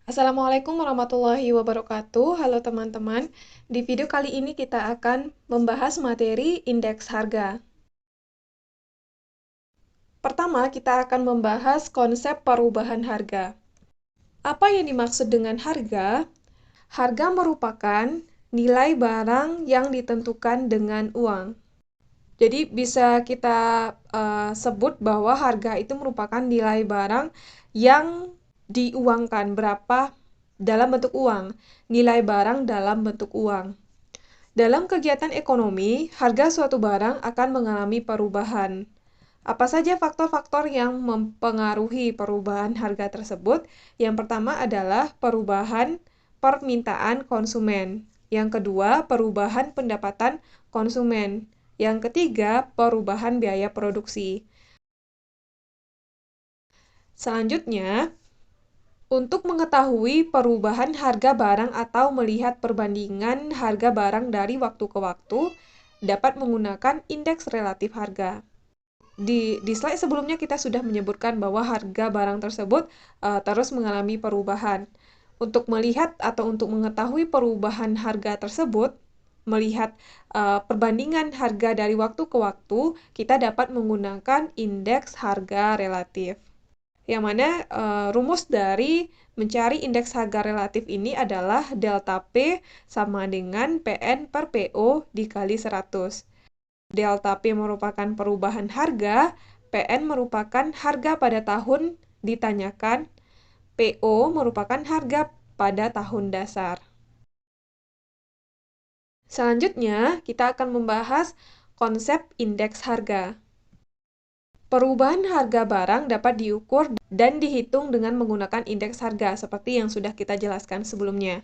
Assalamualaikum warahmatullahi wabarakatuh. Halo teman-teman. Di video kali ini kita akan membahas materi indeks harga. Pertama, kita akan membahas konsep perubahan harga. Apa yang dimaksud dengan harga? Harga merupakan nilai barang yang ditentukan dengan uang. Jadi bisa kita sebut bahwa harga itu merupakan nilai barang yang diuangkan berapa dalam bentuk uang, nilai barang dalam bentuk uang. Dalam kegiatan ekonomi, harga suatu barang akan mengalami perubahan. Apa saja faktor-faktor yang mempengaruhi perubahan harga tersebut? Yang pertama adalah perubahan permintaan konsumen. Yang kedua, perubahan pendapatan konsumen. Yang ketiga, perubahan biaya produksi. Selanjutnya, untuk mengetahui perubahan harga barang atau melihat perbandingan harga barang dari waktu ke waktu, dapat menggunakan indeks relatif harga. Di slide sebelumnya kita sudah menyebutkan bahwa harga barang tersebut terus mengalami perubahan. Untuk melihat atau untuk mengetahui perubahan harga tersebut, melihat perbandingan harga dari waktu ke waktu, kita dapat menggunakan indeks harga relatif. Yang mana rumus dari mencari indeks harga relatif ini adalah delta P sama dengan PN per PO dikali 100. Delta P merupakan perubahan harga, PN merupakan harga pada tahun ditanyakan, PO merupakan harga pada tahun dasar. Selanjutnya, kita akan membahas konsep indeks harga. Perubahan harga barang dapat diukur dan dihitung dengan menggunakan indeks harga, seperti yang sudah kita jelaskan sebelumnya.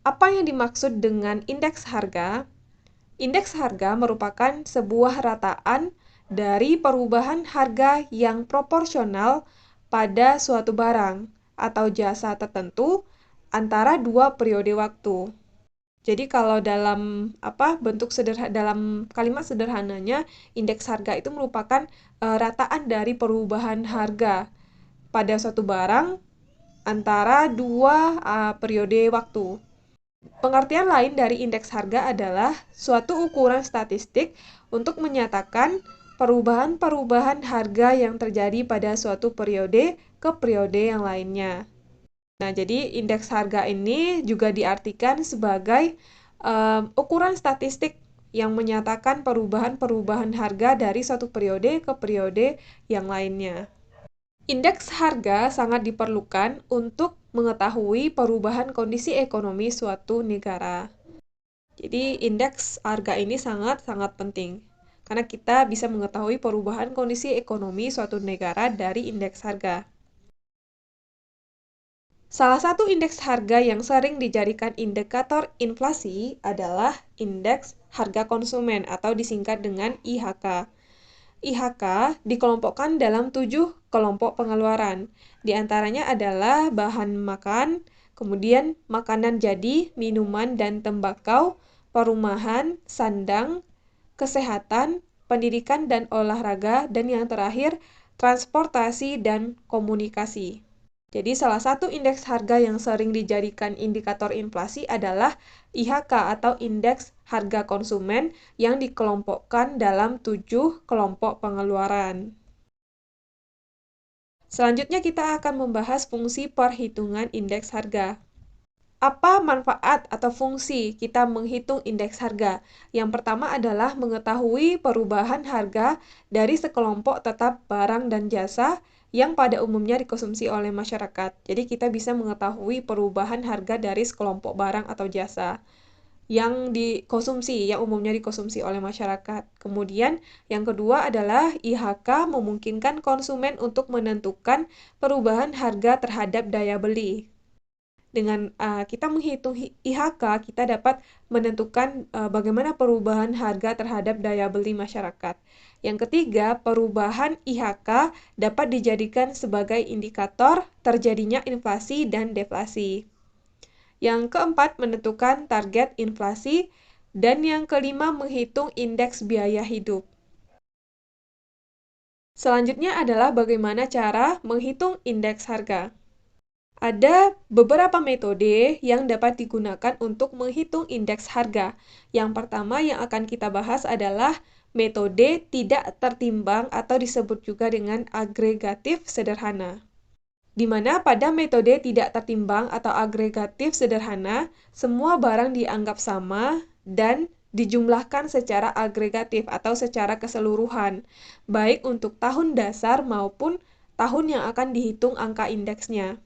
Apa yang dimaksud dengan indeks harga? Indeks harga merupakan sebuah rataan dari perubahan harga yang proporsional pada suatu barang atau jasa tertentu antara dua periode waktu. Jadi kalau dalam dalam kalimat sederhananya, indeks harga itu merupakan rataan dari perubahan harga pada suatu barang antara dua periode waktu. Pengertian lain dari indeks harga adalah suatu ukuran statistik untuk menyatakan perubahan-perubahan harga yang terjadi pada suatu periode ke periode yang lainnya. Nah, jadi indeks harga ini juga diartikan sebagai ukuran statistik yang menyatakan perubahan-perubahan harga dari suatu periode ke periode yang lainnya. Indeks harga sangat diperlukan untuk mengetahui perubahan kondisi ekonomi suatu negara. Jadi, indeks harga ini sangat-sangat penting karena kita bisa mengetahui perubahan kondisi ekonomi suatu negara dari indeks harga. Salah satu indeks harga yang sering dijadikan indikator inflasi adalah indeks harga konsumen atau disingkat dengan IHK. IHK dikelompokkan dalam 7 kelompok pengeluaran. Di antaranya adalah bahan makan, kemudian makanan jadi, minuman dan tembakau, perumahan, sandang, kesehatan, pendidikan dan olahraga, dan yang terakhir, transportasi dan komunikasi. Jadi salah satu indeks harga yang sering dijadikan indikator inflasi adalah IHK atau indeks harga konsumen yang dikelompokkan dalam 7 kelompok pengeluaran. Selanjutnya kita akan membahas fungsi perhitungan indeks harga. Apa manfaat atau fungsi kita menghitung indeks harga? Yang pertama adalah mengetahui perubahan harga dari sekelompok tetap barang dan jasa yang pada umumnya dikonsumsi oleh masyarakat. Jadi kita bisa mengetahui perubahan harga dari sekelompok barang atau jasa yang umumnya dikonsumsi oleh masyarakat. Kemudian yang kedua adalah IHK memungkinkan konsumen untuk menentukan perubahan harga terhadap daya beli. Dengan kita menghitung IHK, kita dapat menentukan bagaimana perubahan harga terhadap daya beli masyarakat. Yang ketiga, perubahan IHK dapat dijadikan sebagai indikator terjadinya inflasi dan deflasi. Yang keempat, menentukan target inflasi. Dan yang kelima, menghitung indeks biaya hidup. Selanjutnya adalah bagaimana cara menghitung indeks harga. Ada beberapa metode yang dapat digunakan untuk menghitung indeks harga. Yang pertama yang akan kita bahas adalah metode tidak tertimbang atau disebut juga dengan agregatif sederhana. Di mana pada metode tidak tertimbang atau agregatif sederhana, semua barang dianggap sama dan dijumlahkan secara agregatif atau secara keseluruhan, baik untuk tahun dasar maupun tahun yang akan dihitung angka indeksnya.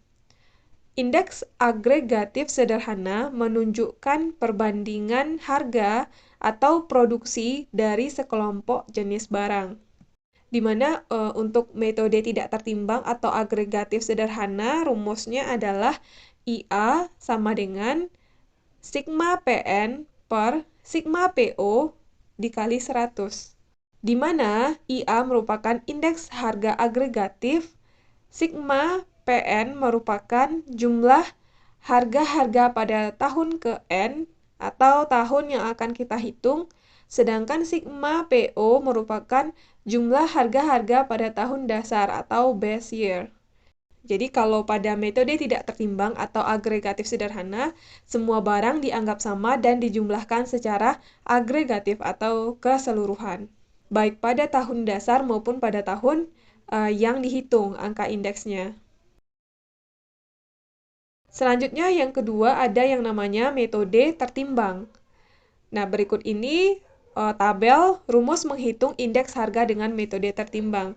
Indeks agregatif sederhana menunjukkan perbandingan harga atau produksi dari sekelompok jenis barang. Di mana untuk metode tidak tertimbang atau agregatif sederhana, rumusnya adalah IA sama dengan sigma PN per sigma PO dikali 100. Di mana IA merupakan indeks harga agregatif, sigma PN merupakan jumlah harga-harga pada tahun ke N atau tahun yang akan kita hitung, sedangkan sigma PO merupakan jumlah harga-harga pada tahun dasar atau base year. Jadi kalau pada metode tidak tertimbang atau agregatif sederhana, semua barang dianggap sama dan dijumlahkan secara agregatif atau keseluruhan, baik pada tahun dasar maupun pada tahun yang dihitung angka indeksnya. Selanjutnya yang kedua ada yang namanya metode tertimbang. Nah, berikut ini tabel rumus menghitung indeks harga dengan metode tertimbang.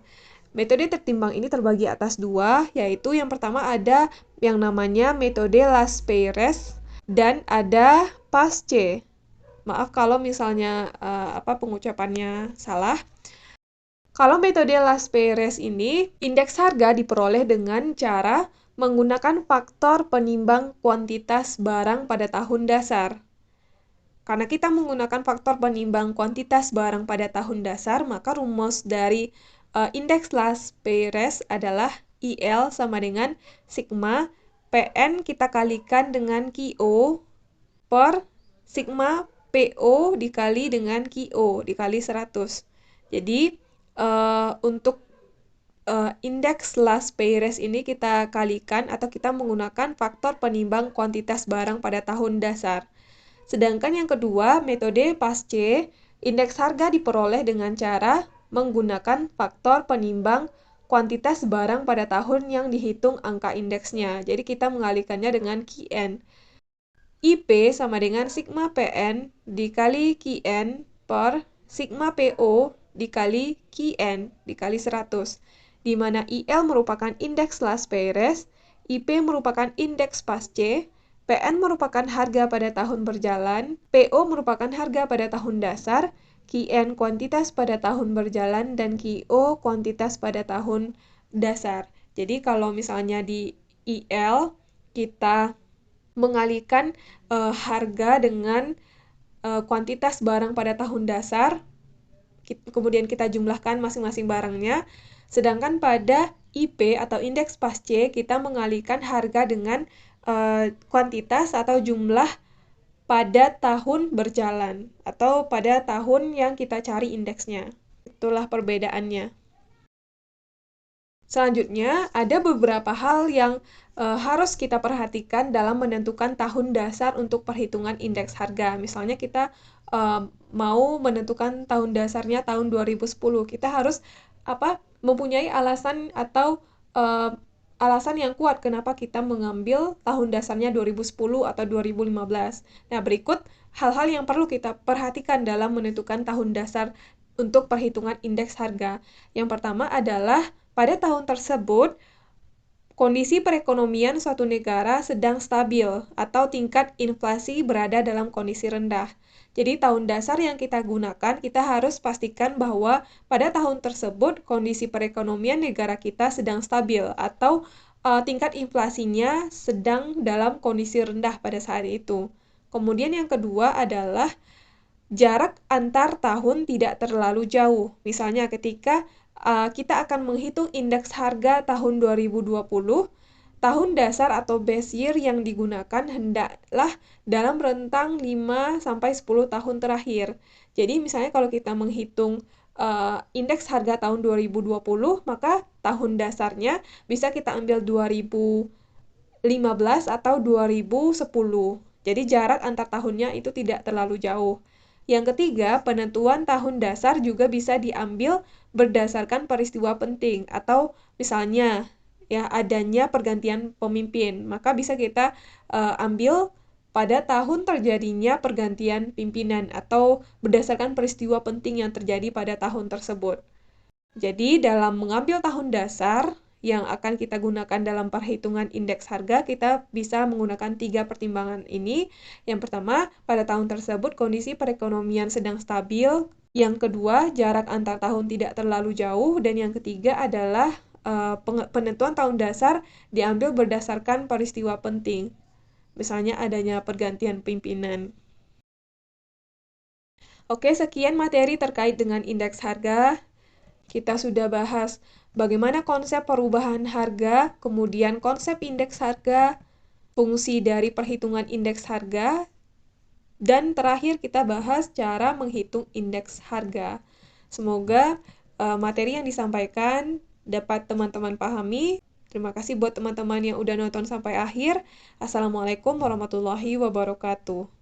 Metode tertimbang ini terbagi atas dua, yaitu yang pertama ada yang namanya metode Las-Peyres dan ada Pasce. Maaf kalau misalnya pengucapannya salah. Kalau metode Las-Peyres ini, indeks harga diperoleh dengan cara menggunakan faktor penimbang kuantitas barang pada tahun dasar. Karena kita menggunakan faktor penimbang kuantitas barang pada tahun dasar, maka rumus dari indeks Las-Peyres adalah IL sama dengan sigma PN kita kalikan dengan QO per sigma PO dikali dengan QO dikali 100. Jadi, untuk indeks Las-Peyres ini kita kalikan atau kita menggunakan faktor penimbang kuantitas barang pada tahun dasar. Sedangkan yang kedua, metode Pasce, indeks harga diperoleh dengan cara menggunakan faktor penimbang kuantitas barang pada tahun yang dihitung angka indeksnya. Jadi kita mengalihkannya dengan QN. IP sama dengan sigma PN dikali QN per sigma PO dikali QN dikali 100. Di mana IL merupakan indeks Las-Peyres, IP merupakan indeks Pasce, PN merupakan harga pada tahun berjalan, PO merupakan harga pada tahun dasar, QN kuantitas pada tahun berjalan, dan QO kuantitas pada tahun dasar. Jadi kalau misalnya di IL kita mengalihkan harga dengan kuantitas barang pada tahun dasar, kemudian kita jumlahkan masing-masing barangnya. Sedangkan pada IP atau indeks Pasce kita mengalihkan harga dengan kuantitas atau jumlah pada tahun berjalan atau pada tahun yang kita cari indeksnya. Itulah perbedaannya. Selanjutnya, ada beberapa hal yang harus kita perhatikan dalam menentukan tahun dasar untuk perhitungan indeks harga. Misalnya kita mau menentukan tahun dasarnya tahun 2010, kita harus mempunyai alasan atau alasan yang kuat kenapa kita mengambil tahun dasarnya 2010 atau 2015. Nah, berikut hal-hal yang perlu kita perhatikan dalam menentukan tahun dasar untuk perhitungan indeks harga. Yang pertama adalah pada tahun tersebut, kondisi perekonomian suatu negara sedang stabil atau tingkat inflasi berada dalam kondisi rendah. Jadi tahun dasar yang kita gunakan, kita harus pastikan bahwa pada tahun tersebut kondisi perekonomian negara kita sedang stabil atau tingkat inflasinya sedang dalam kondisi rendah pada saat itu. Kemudian yang kedua adalah jarak antar tahun tidak terlalu jauh. Misalnya ketika kita akan menghitung indeks harga tahun 2020, tahun dasar atau base year yang digunakan hendaklah dalam rentang 5-10 tahun terakhir. Jadi misalnya kalau kita menghitung indeks harga tahun 2020, maka tahun dasarnya bisa kita ambil 2015 2015 atau 2010. Jadi jarak antar tahunnya itu tidak terlalu jauh. Yang ketiga, penentuan tahun dasar juga bisa diambil berdasarkan peristiwa penting atau misalnya ya adanya pergantian pemimpin. Maka bisa kita ambil pada tahun terjadinya pergantian pimpinan atau berdasarkan peristiwa penting yang terjadi pada tahun tersebut. Jadi, dalam mengambil tahun dasar yang akan kita gunakan dalam perhitungan indeks harga, kita bisa menggunakan 3 pertimbangan ini. Yang pertama, pada tahun tersebut kondisi perekonomian sedang stabil. Yang kedua, jarak antar tahun tidak terlalu jauh. Dan yang ketiga adalah penentuan tahun dasar diambil berdasarkan peristiwa penting. Misalnya adanya pergantian pimpinan. Oke, sekian materi terkait dengan indeks harga. Kita sudah bahas bagaimana konsep perubahan harga, kemudian konsep indeks harga, fungsi dari perhitungan indeks harga, dan terakhir kita bahas cara menghitung indeks harga. Semoga materi yang disampaikan dapat teman-teman pahami. Terima kasih buat teman-teman yang udah nonton sampai akhir. Assalamualaikum warahmatullahi wabarakatuh.